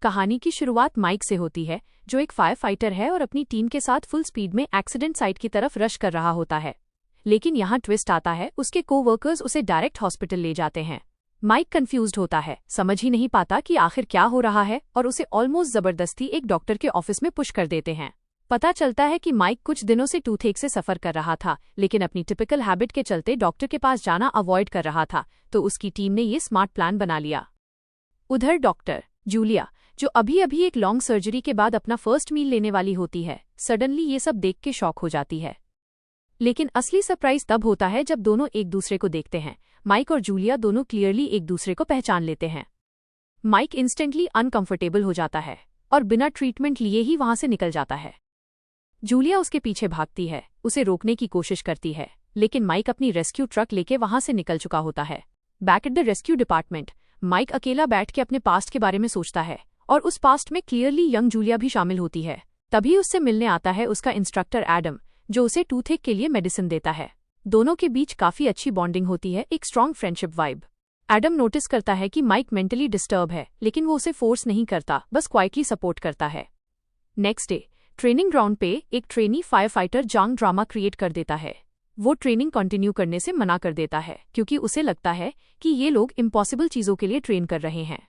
कहानी की शुरुआत माइक से होती है, जो एक फायर फाइटर है और अपनी टीम के साथ फुल स्पीड में एक्सीडेंट साइट की तरफ रश कर रहा होता है। लेकिन यहाँ ट्विस्ट आता है, उसके कोवर्कर्स उसे डायरेक्ट हॉस्पिटल ले जाते हैं। माइक कंफ्यूज्ड होता है, समझ ही नहीं पाता कि आखिर क्या हो रहा है, और उसे ऑलमोस्ट जबरदस्ती एक डॉक्टर के ऑफिस में पुश कर देते हैं। पता चलता है कि माइक कुछ दिनों से टूथएक से सफर कर रहा था, लेकिन अपनी टिपिकल हैबिट के चलते डॉक्टर के पास जाना अवॉइड कर रहा था, तो उसकी टीम ने ये स्मार्ट प्लान बना लिया। उधर डॉक्टर जूलिया, जो अभी अभी एक लॉन्ग सर्जरी के बाद अपना फर्स्ट मील लेने वाली होती है, सडनली ये सब देख के शॉक हो जाती है। लेकिन असली सरप्राइज तब होता है जब दोनों एक दूसरे को देखते हैं। माइक और जूलिया दोनों क्लियरली एक दूसरे को पहचान लेते हैं। माइक इंस्टेंटली अनकंफर्टेबल हो जाता है और बिना ट्रीटमेंट लिए ही वहां से निकल जाता है। जूलिया उसके पीछे भागती है, उसे रोकने की कोशिश करती है, लेकिन माइक अपनी रेस्क्यू ट्रक लेके वहां से निकल चुका होता है। Back at the rescue department, Mike अकेला बैठ के अपने पास्ट के बारे में सोचता है, और उस पास्ट में क्लियरली यंग जूलिया भी शामिल होती है। तभी उससे मिलने आता है उसका इंस्ट्रक्टर एडम, जो उसे टूथएक के लिए मेडिसिन देता है। दोनों के बीच काफी अच्छी बॉन्डिंग होती है, एक strong friendship vibe. Adam notice करता है कि माइक मेंटली डिस्टर्ब है, लेकिन वो उसे फोर्स नहीं करता, बस क्वाइटली सपोर्ट करता है। नेक्स्ट डे ट्रेनिंग ग्राउंड पे एक ट्रेनी फायर फाइटर जंग ड्रामा क्रिएट कर देता है। वो ट्रेनिंग कंटिन्यू करने से मना कर देता है, क्योंकि उसे लगता है कि ये लोग इम्पॉसिबल चीजों के लिए ट्रेन कर रहे हैं।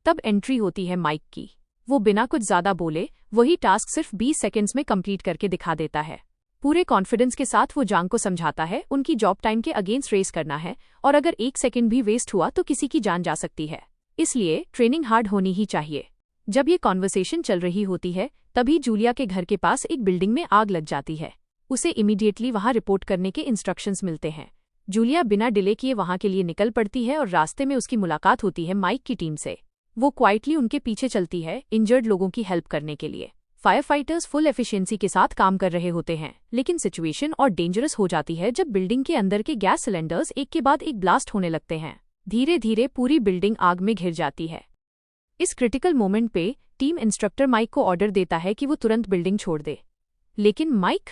तब एंट्री होती है माइक की। वो बिना कुछ ज्यादा बोले वही टास्क सिर्फ 20 सेकेंड्स में कंप्लीट करके दिखा देता है। पूरे कॉन्फिडेंस के साथ वो जंग को समझाता है उनकी जॉब टाइम के अगेंस्ट रेस करना है, और अगर 1 सेकेंड भी वेस्ट हुआ तो किसी की जान जा सकती है, इसलिए ट्रेनिंग हार्ड होनी ही चाहिए। जब ये कॉन्वर्सेशन चल रही होती है, तभी जूलिया के घर के पास एक बिल्डिंग में आग लग जाती है। उसे इमीडिएटली वहां रिपोर्ट करने के इंस्ट्रक्शंस मिलते हैं। जूलिया बिना डिले किए वहां के लिए निकल पड़ती है और रास्ते में उसकी मुलाकात होती है माइक की टीम से। वो क्वाइटली उनके पीछे चलती है, इंजर्ड लोगों की हेल्प करने के लिए। फायर फाइटर्स फुल एफिशिएंसी के साथ काम कर रहे होते हैं, लेकिन सिचुएशन और डेंजरस हो जाती है जब बिल्डिंग के अंदर के गैस सिलेंडर्स एक के बाद एक ब्लास्ट होने लगते हैं। धीरे धीरे पूरी बिल्डिंग आग में घिर जाती है। इस क्रिटिकल मोमेंट पे टीम इंस्ट्रक्टर माइक को ऑर्डर देता है कि वो तुरंत बिल्डिंग छोड़ दे, लेकिन माइक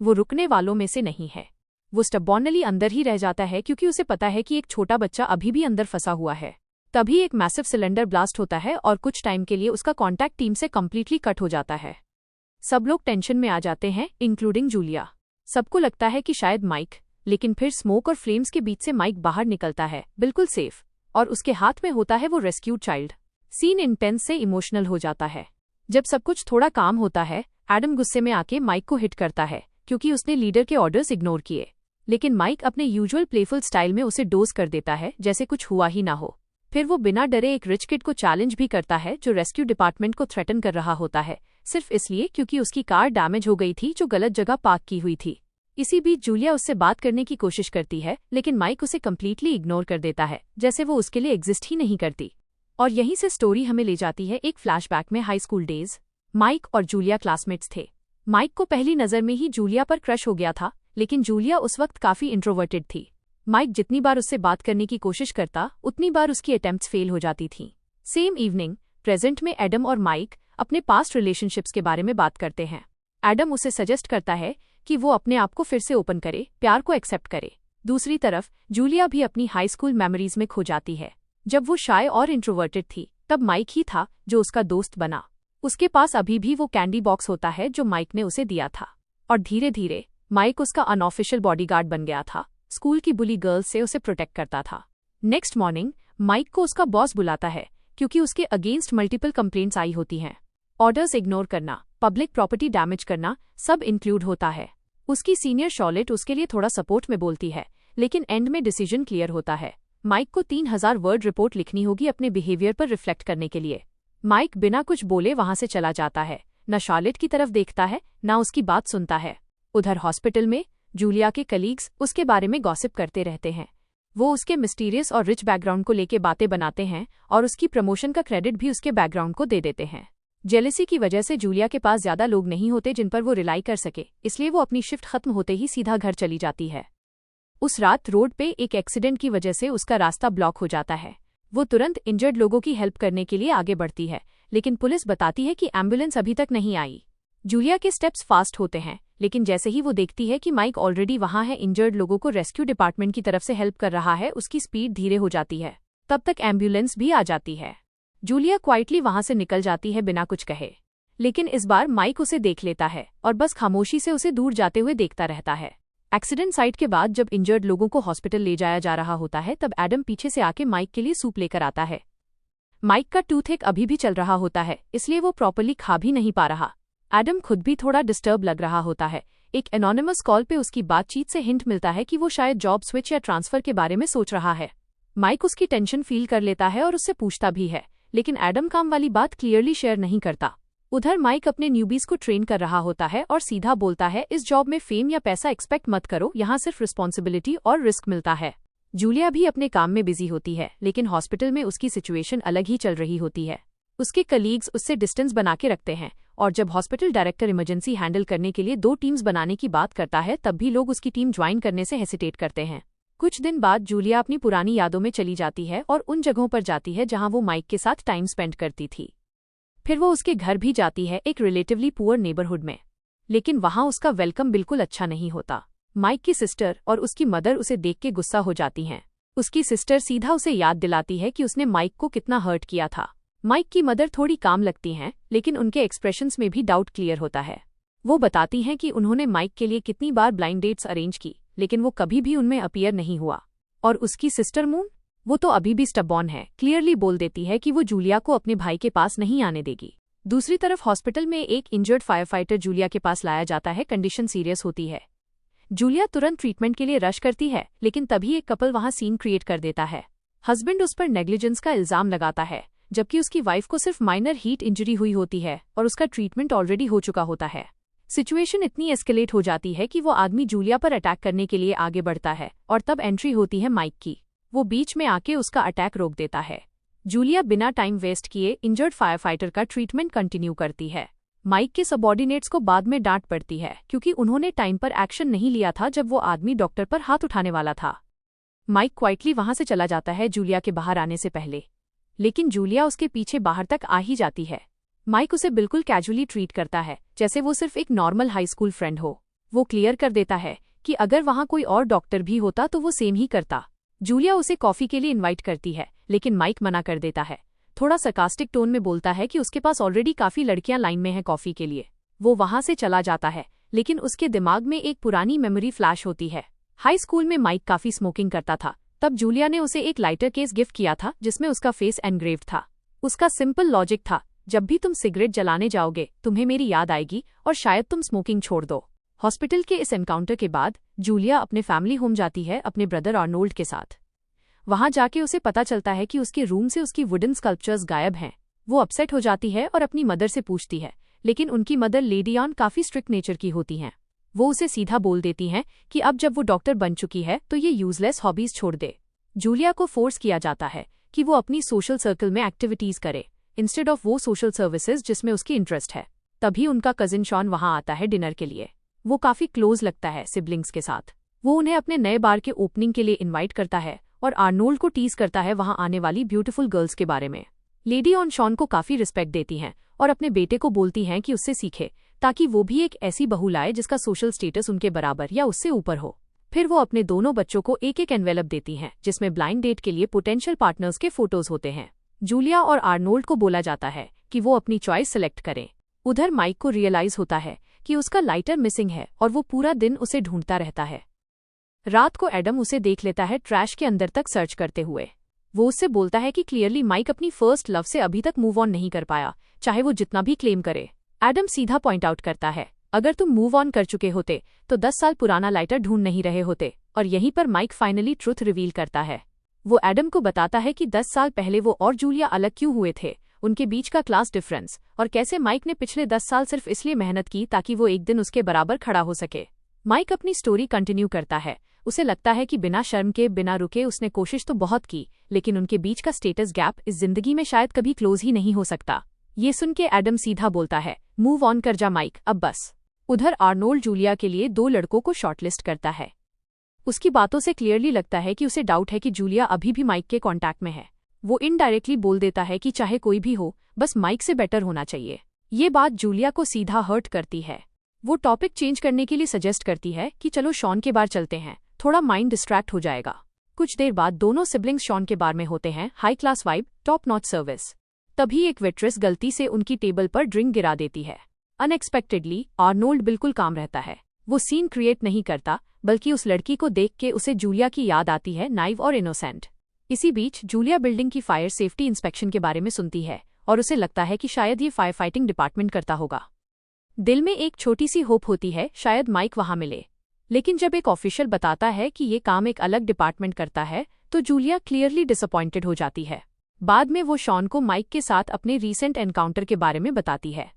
वो रुकने वालों में से नहीं है। वो स्टबॉर्नली अंदर ही रह जाता है, क्योंकि उसे पता है कि एक छोटा बच्चा अभी भी अंदर फंसा हुआ है। तभी एक मैसिव सिलेंडर ब्लास्ट होता है और कुछ टाइम के लिए उसका कॉन्टैक्ट टीम से कंप्लीटली कट हो जाता है। सब लोग टेंशन में आ जाते हैं, इंक्लूडिंग जूलिया। सबको लगता है कि शायद माइक, लेकिन फिर स्मोक और फ्लेम्स के बीच से माइक बाहर निकलता है, बिल्कुल सेफ, और उसके हाथ में होता है वो रेस्क्यूड चाइल्ड। सीन इंटेंस से इमोशनल हो जाता है। जब सब कुछ थोड़ा काम होता है, एडम गुस्से में आके माइक को हिट करता है, क्योंकि उसने लीडर के ऑर्डर्स इग्नोर किए। लेकिन माइक अपने यूजुअल प्लेफुल स्टाइल में उसे डोज कर देता है, जैसे कुछ हुआ ही ना हो। फिर वो बिना डरे एक रिच किड को चैलेंज भी करता है, जो रेस्क्यू डिपार्टमेंट को थ्रेटन कर रहा होता है, सिर्फ इसलिए क्योंकि उसकी कार डैमेज हो गई थी, जो गलत जगह पार्क की हुई थी। इसी बीच जूलिया उससे बात करने की कोशिश करती है, लेकिन माइक उसे कंप्लीटली इग्नोर कर देता है, जैसे वो उसके लिए एग्जिस्ट ही नहीं करती। और यहीं से स्टोरी हमें ले जाती है एक फ्लैशबैक में हाई स्कूल डेज। माइक और जूलिया क्लासमेट्स थे। माइक को पहली नजर में ही जूलिया पर क्रश हो गया था, लेकिन जूलिया उस वक्त काफी इंट्रोवर्टेड थी। माइक जितनी बार उससे बात करने की कोशिश करता, उतनी बार उसकी अटेम्प्ट्स फेल हो जाती थीं। सेम इवनिंग प्रेजेंट में एडम और माइक अपने पास्ट रिलेशनशिप्स के बारे में बात करते हैं। एडम उसे सजेस्ट करता है कि वो अपने आप को फिर से ओपन करे, प्यार को एक्सेप्ट करे। दूसरी तरफ जूलिया भी अपनी हाई स्कूल मेमोरीज में खो जाती है। जब वो शाय और इंट्रोवर्टेड थी, तब माइक ही था जो उसका दोस्त बना। उसके पास अभी भी वो कैंडी बॉक्स होता है जो माइक ने उसे दिया था, और धीरे धीरे माइक उसका अनऑफिशियल बॉडीगार्ड बन गया था। स्कूल की बुली गर्ल्स से उसे प्रोटेक्ट करता था। नेक्स्ट मॉर्निंग माइक को उसका बॉस बुलाता है, क्योंकि उसके अगेंस्ट मल्टीपल कंप्लेंट्स आई होती हैं। ऑर्डर्स इग्नोर करना, पब्लिक प्रॉपर्टी डैमेज करना, सब इंक्लूड होता है। उसकी सीनियर शॉर्लेट उसके लिए थोड़ा सपोर्ट में बोलती है, लेकिन एंड में डिसीजन क्लियर होता है। माइक को 3000 वर्ड रिपोर्ट लिखनी होगी अपने बिहेवियर पर रिफ्लेक्ट करने के लिए। माइक बिना कुछ बोले वहां से चला जाता है, न शॉर्लेट की तरफ देखता है, न उसकी बात सुनता है। उधर हॉस्पिटल में जूलिया के कलीग्स उसके बारे में गॉसिप करते रहते हैं। वो उसके मिस्टीरियस और रिच बैकग्राउंड को लेके बातें बनाते हैं, और उसकी प्रमोशन का क्रेडिट भी उसके बैकग्राउंड को दे देते हैं। जेलेसी की वजह से जूलिया के पास ज्यादा लोग नहीं होते जिन पर वो रिलाई कर सके, इसलिए वो अपनी शिफ्ट खत्म होते ही सीधा घर चली जाती है। उस रात रोड पे एक एक्सीडेंट की वजह से उसका रास्ता ब्लॉक हो जाता है। वो तुरंत इंजर्ड लोगों की हेल्प करने के लिए आगे बढ़ती है, लेकिन पुलिस बताती है कि एम्बुलेंस अभी तक नहीं आई। जूलिया के स्टेप्स फास्ट होते हैं, लेकिन जैसे ही वो देखती है कि माइक ऑलरेडी वहां है, इंजर्ड लोगों को रेस्क्यू डिपार्टमेंट की तरफ से हेल्प कर रहा है, उसकी स्पीड धीरे हो जाती है। तब तक एम्बुलेंस भी आ जाती है। जूलिया क्वाइटली वहां से निकल जाती है बिना कुछ कहे, लेकिन इस बार माइक उसे देख लेता है और बस खामोशी से उसे दूर जाते हुए देखता रहता है। एक्सीडेंट साइट के बाद जब इंजर्ड लोगों को हॉस्पिटल ले जाया जा रहा होता है तब एडम पीछे से आके माइक के लिए सूप लेकर आता है। माइक का टूथएक अभी भी चल रहा होता है, इसलिए वो प्रॉपर्ली खा भी नहीं पा रहा। एडम खुद भी थोड़ा डिस्टर्ब लग रहा होता है। एक एनोनिमस कॉल पे उसकी बातचीत से हिंट मिलता है कि वो शायद जॉब स्विच या ट्रांसफर के बारे में सोच रहा है। माइक उसकी टेंशन फील कर लेता है और उससे पूछता भी है, लेकिन एडम काम वाली बात क्लियरली शेयर नहीं करता। उधर माइक अपने न्यूबीज को ट्रेन कर रहा होता है और सीधा बोलता है, इस जॉब में फेम या पैसा एक्सपेक्ट मत करो, यहाँ सिर्फ रिस्पॉन्सिबिलिटी और रिस्क मिलता है। जूलिया भी अपने काम में बिजी होती है, लेकिन हॉस्पिटल में उसकी सिचुएशन अलग ही चल रही होती है। उसके कलीग्स उससे डिस्टेंस बना के रखते हैं और जब हॉस्पिटल डायरेक्टर इमरजेंसी हैंडल करने के लिए 2 टीम्स बनाने की बात करता है तब भी लोग उसकी टीम ज्वाइन करने से हेसिटेट करते हैं। कुछ दिन बाद जूलिया अपनी पुरानी यादों में चली जाती है और उन जगहों पर जाती है जहां वो माइक के साथ टाइम स्पेंड करती थी। फिर वो उसके घर भी जाती है, एक रिलेटिवली पुअर नेबरहुड में, लेकिन वहां उसका वेलकम बिल्कुल अच्छा नहीं होता। माइक की सिस्टर और उसकी मदर उसे देख के गुस्सा हो जाती हैं। उसकी सिस्टर सीधा उसे याद दिलाती है कि उसने माइक को कितना हर्ट किया था। माइक की मदर थोड़ी काम लगती हैं, लेकिन उनके एक्सप्रेशंस में भी डाउट क्लियर होता है। वो बताती हैं कि उन्होंने माइक के लिए कितनी बार ब्लाइंड डेट्स अरेंज की, लेकिन वो कभी भी उनमें अपीयर नहीं हुआ। और उसकी सिस्टर मून, वो तो अभी भी स्टबॉर्न है, क्लियरली बोल देती है कि वो जूलिया को अपने भाई के पास नहीं आने देगी। दूसरी तरफ हॉस्पिटल में एक इंजर्ड फायरफाइटर जूलिया के पास लाया जाता है। कंडीशन सीरियस होती है। जूलिया तुरंत ट्रीटमेंट के लिए रश करती है, लेकिन तभी एक कपल वहां सीन क्रिएट कर देता है। हस्बैंड उस पर नेग्लिजेंस का इल्जाम लगाता है, जबकि उसकी वाइफ को सिर्फ माइनर हीट इंजरी हुई होती है और उसका ट्रीटमेंट ऑलरेडी हो चुका होता है। सिचुएशन इतनी एस्केलेट हो जाती है कि वो आदमी जूलिया पर अटैक करने के लिए आगे बढ़ता है और तब एंट्री होती है माइक की। वो बीच में आके उसका अटैक रोक देता है। जूलिया बिना टाइम वेस्ट किए इंजर्ड फायरफाइटर का ट्रीटमेंट कंटिन्यू करती है। माइक के सबऑर्डिनेट्स को बाद में डांट पड़ती है क्योंकि उन्होंने टाइम पर एक्शन नहीं लिया था जब वो आदमी डॉक्टर पर हाथ उठाने वाला था। माइक क्वाइटली वहां से चला जाता है जूलिया के बाहर आने से पहले, लेकिन जूलिया उसके पीछे बाहर तक आ ही जाती है। माइक उसे बिल्कुल कैजुअली ट्रीट करता है, जैसे वो सिर्फ एक नॉर्मल हाई स्कूल फ्रेंड हो। वो क्लियर कर देता है कि अगर वहां कोई और डॉक्टर भी होता तो वो सेम ही करता। जूलिया उसे कॉफी के लिए इनवाइट करती है, लेकिन माइक मना कर देता है। थोड़ा सरकास्टिक टोन में बोलता है कि उसके पास ऑलरेडी काफी लड़कियां लाइन में हैं कॉफी के लिए। वो वहां से चला जाता है, लेकिन उसके दिमाग में एक पुरानी मेमोरी फ्लैश होती है। हाई स्कूल में माइक काफी स्मोकिंग करता था। तब जूलिया ने उसे एक लाइटर केस गिफ्ट किया था जिसमें उसका फेस एनग्रेव्ड था। उसका सिंपल लॉजिक था, जब भी तुम सिगरेट जलाने जाओगे तुम्हें मेरी याद आएगी और शायद तुम स्मोकिंग छोड़ दो। हॉस्पिटल के इस एनकाउंटर के बाद जूलिया अपने फैमिली होम जाती है अपने ब्रदर आर्नोल्ड के साथ। वहां जाके उसे पता चलता है कि उसके रूम से उसकी वुडन स्कल्पचर्स गायब हैं। वो अपसेट हो जाती है और अपनी मदर से पूछती है, लेकिन उनकी मदर लेडी ऑन काफी स्ट्रिक्ट नेचर की होती हैं। वो उसे सीधा बोल देती हैं कि अब जब वो डॉक्टर बन चुकी है तो ये यूजलेस हॉबीज छोड़ दे। जूलिया को फोर्स किया जाता है कि वो अपनी सोशल सर्कल में एक्टिविटीज करे इंस्टेड ऑफ वो सोशल सर्विसेज जिसमें उसकी इंटरेस्ट है। तभी उनका कजिन शॉन वहां आता है डिनर के लिए। वो काफी क्लोज लगता है सिबलिंग्स के साथ। वो उन्हें अपने नए बार के ओपनिंग के लिए इन्वाइट करता है और आर्नोल्ड को टीज करता है वहां आने वाली ब्यूटीफुल गर्ल्स के बारे में। लेडी ऑन शॉन को काफी रिस्पेक्ट देती हैं और अपने बेटे को बोलती हैं कि उससे सीखे, ताकि वो भी एक ऐसी बहू लाए जिसका सोशल स्टेटस उनके बराबर या उससे ऊपर हो। फिर वो अपने दोनों बच्चों को एक एक एनवेलप देती हैं जिसमें ब्लाइंड डेट के लिए पोटेंशियल पार्टनर्स के फोटोज होते हैं। जूलिया और आर्नोल्ड को बोला जाता है कि वो अपनी चॉइस सिलेक्ट करें। उधर माइक को रियलाइज होता है कि उसका लाइटर मिसिंग है और वो पूरा दिन उसे ढूंढता रहता है। रात को एडम उसे देख लेता है ट्रैश के अंदर तक सर्च करते हुए। वो उससे बोलता है कि क्लियरली माइक अपनी फर्स्ट लव से अभी तक मूव ऑन नहीं कर पाया, चाहे वो जितना भी क्लेम करे। एडम सीधा पॉइंट आउट करता है, अगर तुम मूव ऑन कर चुके होते तो 10 साल पुराना लाइटर ढूंढ नहीं रहे होते। और यहीं पर माइक फाइनली ट्रुथ रिवील करता है। वो एडम को बताता है कि 10 साल पहले वो और जूलिया अलग क्यों हुए थे, उनके बीच का क्लास डिफरेंस, और कैसे माइक ने पिछले 10 साल सिर्फ इसलिए मेहनत की ताकि वो एक दिन उसके बराबर खड़ा हो सके। माइक अपनी स्टोरी कंटिन्यू करता है। उसे लगता है कि बिना शर्म के, बिना रुके उसने कोशिश तो बहुत की, लेकिन उनके बीच का स्टेटस गैप इस जिंदगी में शायद कभी क्लोज ही नहीं हो सकता। ये सुन के एडम सीधा बोलता है, मूव ऑन कर जा माइक, अब बस। उधर आर्नोल्ड जूलिया के लिए 2 लड़कों को शॉर्टलिस्ट करता है। उसकी बातों से क्लियरली लगता है कि उसे डाउट है कि जूलिया अभी भी माइक के कांटेक्ट में है। वो इनडायरेक्टली बोल देता है कि चाहे कोई भी हो, बस माइक से बेटर होना चाहिए। ये बात जूलिया को सीधा हर्ट करती है। वो टॉपिक चेंज करने के लिए सजेस्ट करती है कि चलो शॉन के बार चलते हैं, थोड़ा माइंड डिस्ट्रैक्ट हो जाएगा। कुछ देर बाद दोनों सिबलिंग्स शॉन के बार में होते हैं। High class vibe, top notch service. तभी एक वेट्रेस गलती से उनकी टेबल पर ड्रिंक गिरा देती है। अनएक्सपेक्टेडली आर्नोल्ड बिल्कुल काम रहता है। वो सीन क्रिएट नहीं करता, बल्कि उस लड़की को देख के उसे जूलिया की याद आती है, नाइव और इनोसेंट। इसी बीच जूलिया बिल्डिंग की फायर सेफ्टी इंस्पेक्शन के बारे में सुनती है और उसे लगता है कि शायद ये फायर फाइटिंग डिपार्टमेंट करता होगा। दिल में एक छोटी सी होप होती है, शायद माइक वहां मिले। लेकिन जब एक ऑफिशियल बताता है कि ये काम एक अलग डिपार्टमेंट करता है, तो जूलिया क्लियरली डिसअपॉइंटेड हो जाती है। बाद में वो शॉन को माइक के साथ अपने रीसेंट एनकाउंटर के बारे में बताती है।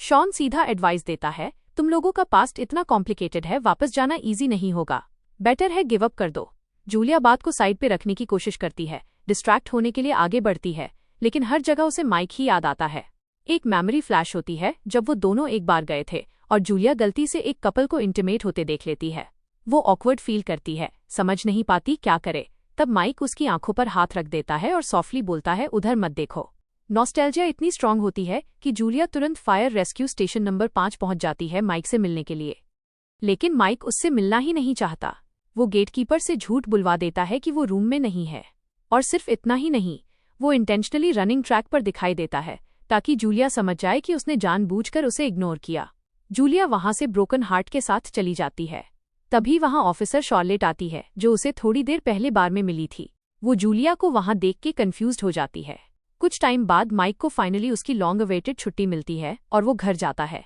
शॉन सीधा एडवाइस देता है, तुम लोगों का पास्ट इतना कॉम्प्लिकेटेड है, वापस जाना इजी नहीं होगा, बेटर है गिव अप कर दो। जूलिया बात को साइड पे रखने की कोशिश करती है, डिस्ट्रैक्ट होने के लिए आगे बढ़ती है, लेकिन हर जगह उसे माइक ही याद आता है। एक मेमोरी फ्लैश होती है जब वो दोनों एक बार गए थे और जूलिया गलती से एक कपल को इंटीमेट होते देख लेती है। वो ऑकवर्ड फील करती है, समझ नहीं पाती क्या करे। तब माइक उसकी आंखों पर हाथ रख देता है और सॉफ्टली बोलता है, उधर मत देखो। नॉस्टैल्जिया इतनी स्ट्रांग होती है कि जूलिया तुरंत फायर रेस्क्यू स्टेशन नंबर 5 पहुंच जाती है माइक से मिलने के लिए। लेकिन माइक उससे मिलना ही नहीं चाहता। वो गेटकीपर से झूठ बुलवा देता है कि वो रूम में नहीं है। और सिर्फ इतना ही नहीं, वो इंटेंशनली रनिंग ट्रैक पर दिखाई देता है ताकि जूलिया समझ जाए कि उसने जानबूझकर उसे इग्नोर किया। जूलिया वहां से ब्रोकन हार्ट के साथ चली जाती है। तभी वहां ऑफिसर शॉर्लेट आती है, जो उसे थोड़ी देर पहले बार में मिली थी। वो जूलिया को वहां देख के कंफ्यूज्ड हो जाती है। कुछ टाइम बाद माइक को फाइनली उसकी लॉन्ग अवेटेड छुट्टी मिलती है और वो घर जाता है।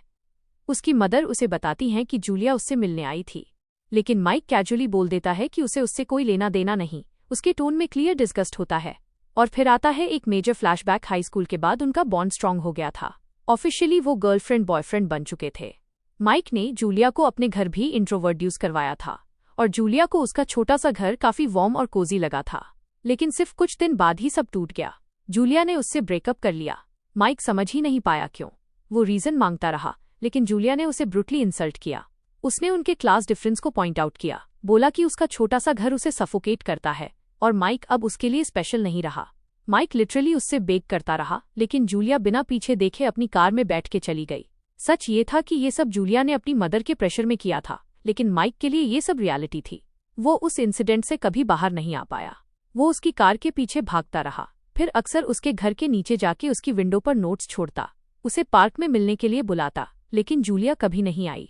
उसकी मदर उसे बताती हैं कि जूलिया उससे मिलने आई थी, लेकिन माइक कैजुअली बोल देता है कि उसे उससे कोई लेना देना नहीं। उसके टोन में क्लियर डिस्गस्ट होता है। और फिर आता है एक मेजर फ्लैशबैक। हाई स्कूल के बाद उनका बॉन्ड स्ट्रांग हो गया था। ऑफिशियली वो गर्लफ्रेंड बॉयफ्रेंड बन चुके थे। माइक ने जूलिया को अपने घर भी इंट्रोवर्ड्यूस करवाया था और जूलिया को उसका छोटा सा घर काफी वार्म और कोजी लगा था। लेकिन सिर्फ कुछ दिन बाद ही सब टूट गया। जूलिया ने उससे ब्रेकअप कर लिया। माइक समझ ही नहीं पाया क्यों। वो रीजन मांगता रहा, लेकिन जूलिया ने उसे ब्रूटली इंसल्ट किया। उसने उनके क्लास डिफरेंस को पॉइंट आउट किया, बोला कि उसका छोटा सा घर उसे सफोकेट करता है और माइक अब उसके लिए स्पेशल नहीं रहा। माइक लिटरली उससे बेग करता रहा, लेकिन जूलिया बिना पीछे देखे अपनी कार में बैठ के चली गई। सच ये था कि ये सब जूलिया ने अपनी मदर के प्रेशर में किया था, लेकिन माइक के लिए ये सब रियलिटी थी। वो उस इंसिडेंट से कभी बाहर नहीं आ पाया। वो उसकी कार के पीछे भागता रहा, फिर अक्सर उसके घर के नीचे जाके उसकी विंडो पर नोट्स छोड़ता, उसे पार्क में मिलने के लिए बुलाता, लेकिन जूलिया कभी नहीं आई।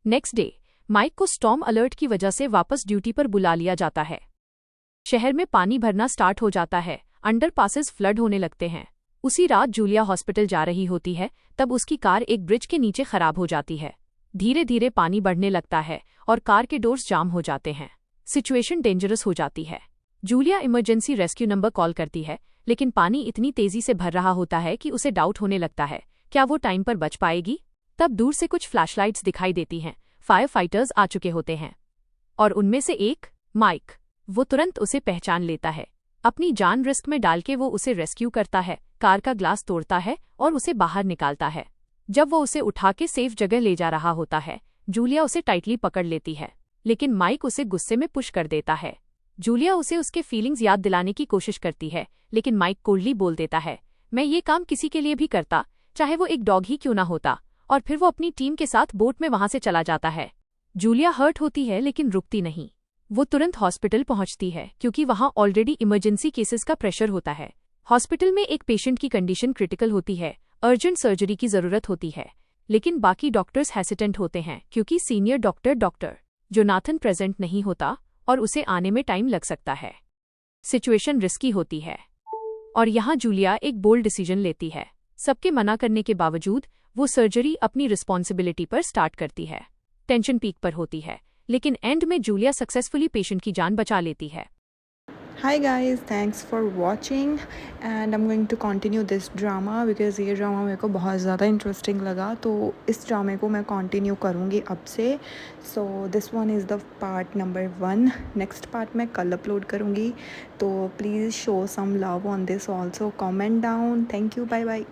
नेक्स्ट डे माइक को स्टॉर्म अलर्ट की वजह से वापस ड्यूटी पर बुला लिया जाता है। शहर में पानी भरना स्टार्ट हो जाता है, अंडरपासेस फ्लड होने लगते हैं। उसी रात जूलिया हॉस्पिटल जा रही होती है, तब उसकी कार एक ब्रिज के नीचे खराब हो जाती है। धीरे धीरे पानी बढ़ने लगता है और कार के डोर्स जाम हो जाते हैं। सिचुएशन डेंजरस हो जाती है। Julia emergency rescue number call करती है, लेकिन पानी इतनी तेजी से भर रहा होता है कि उसे डाउट होने लगता है, क्या वो टाइम पर बच पाएगी। तब दूर से कुछ फ्लैशलाइट्स दिखाई देती हैं। फायर फाइटर्स आ चुके होते हैं और उनमें से एक माइक। वो तुरंत उसे पहचान लेता है। अपनी जान रिस्क में डाल के वो उसे रेस्क्यू करता है, कार का ग्लास तोड़ता है और उसे बाहर निकालता है। जब वो उसे उठा के सेफ जगह ले जा रहा होता है, जूलिया उसे टाइटली पकड़ लेती है, लेकिन माइक उसे गुस्से में पुश कर देता है। जूलिया उसे उसके फीलिंग्स याद दिलाने की कोशिश करती है, लेकिन माइक कोल्डली बोल देता है, मैं ये काम किसी के लिए भी करता, चाहे वो एक डॉग ही क्यों ना होता। और फिर वो अपनी टीम के साथ बोट में वहां से चला जाता है। जूलिया हर्ट होती है, लेकिन रुकती नहीं। वो तुरंत हॉस्पिटल पहुंचती है, क्योंकि वहां ऑलरेडी इमरजेंसी केसेस का प्रेशर होता है। हॉस्पिटल में एक पेशेंट की कंडीशन क्रिटिकल होती है, अर्जेंट सर्जरी की जरूरत होती है, लेकिन बाकी डॉक्टर्स हेसिटेंट होते हैं, क्योंकि सीनियर डॉक्टर जोनाथन प्रेजेंट नहीं होता और उसे आने में टाइम लग सकता है। सिचुएशन रिस्की होती है और यहाँ जूलिया एक बोल्ड डिसीजन लेती है। सबके मना करने के बावजूद वो सर्जरी अपनी रिस्पॉन्सिबिलिटी पर स्टार्ट करती है। टेंशन पीक पर होती है, लेकिन एंड में जूलिया सक्सेसफुली पेशेंट की जान बचा लेती है। Hi guys, thanks for watching and I'm going to continue this drama because ये ड्रामा मेरे को बहुत ज़्यादा इंटरेस्टिंग लगा, तो इस ड्रामे को मैं कंटिन्यू करूँगी अब से। So this one is the part number 1। Next part मैं कल अपलोड करूँगी, तो please show some love on this also, comment down. Thank you, bye bye.